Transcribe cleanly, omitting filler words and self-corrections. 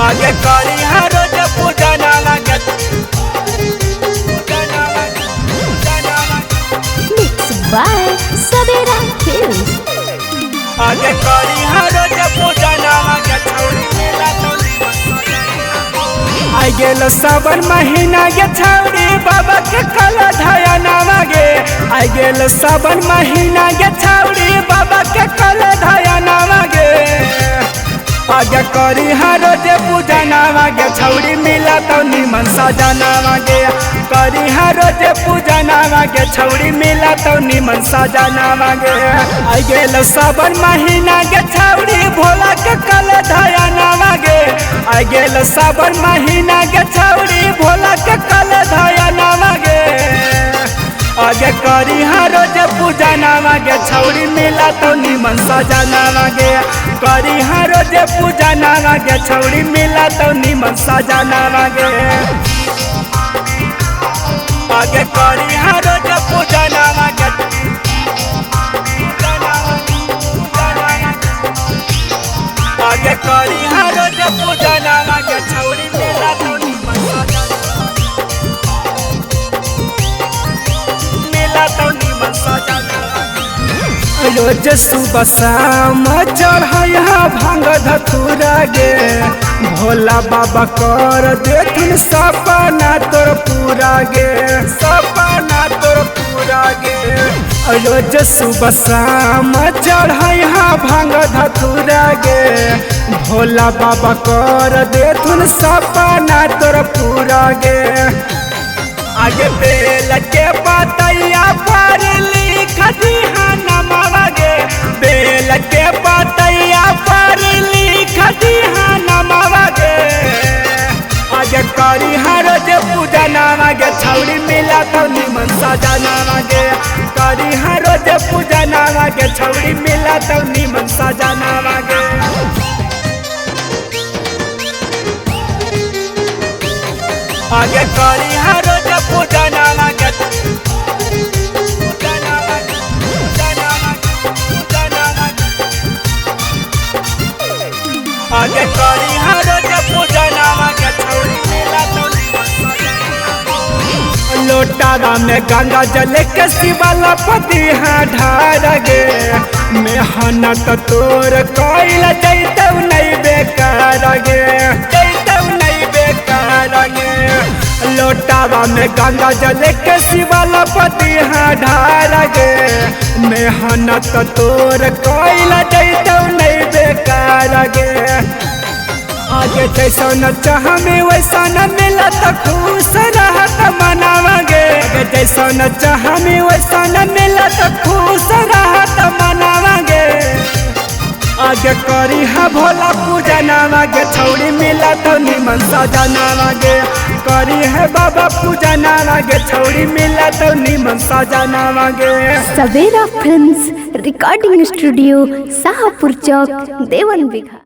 आगे करी हर रोज पूजा नामा के Mixed by Sabera Films. आगे करी हर रोज पूजा नामा के छौरी मिला तो आई गेलो सावन महीना के छौरी बाबा के कला धाया नामा गे आई गेलो सावन महीना के छौरी बाबा के कला धाया नामा गे आगे करी हर रोज पूजा नामा गे छौरी मिला तो निमन सजा नामा गे करी हर रोज पूजा नामा गे छौरी मिला तो निमन सजा नामा गे आई गेलो सावन महीना के छौरी भोला के कला धाया नामा गे आई गेलो सावन महीना के छौरी भोला के कला धाया नामा गे आगे करी हर रोज पूजा नामा गे छौरी मिला तो निमन सजा नामा गे करी हर रोज पूजा नामा गे छौरी मिला तो निमन सजा नामा गे आगे करी हर रोज पूजा नामा गे आगे करी हर रोज पूजा नामा गे छौरी मिला तो निमन सजा मिला तो निमन सजा रोज सुबह शाम चढ़ा भांग धतूरा गे भोला बाबा कर देथुन सपना तोर पूरा गे सपना तोर पूरा गे रोज सुबह शाम चढ़ा भांग धतूरा गे भोला बाबा कर देथुन सपना तोर पूरा गे आगे बेल के पतैया पर लिख दिहा नमवा गे बेल के पतैया पर लिख दिहा नमवा गे आगे करी हर रोज पूजा नामा गे छौरी मिला तो निमन सजा नामा गे करी हर रोज पूजा नामा गे छौरी मिला तो निमन सजा नामा गे आगे करी हर रोज पूजा नामा गे आगे करी हर रोज पूजा नामा गे छौरी मिला तो लोटारा में गंगा जल के शिवाला पति ढार गे मेहनत तोर कइल जैतौ नहीं बेकार गे जैतौ नहीं बेकार गे लोटारा में गंगा जल के शिवाला पति ढार गे मेहनत तोर कइल जैतौ नहीं बेकार गे आगे जैसा न चाहमे वैसा न मिला तो खुश रहत मनावा गे आगे जैसा न चाहमे वैसा न मिला तो खुश रहत मनावा गे आगे करी हा भोला पूजा नामा गे छौरी मिला तो निमन सजा नामा गे करी है बाबा पूजा नामा गे छौरी मिला तो निमन सजा नामा गे Sabera Films Recording Studio, Sahapur Chowk, Dewan Bigha.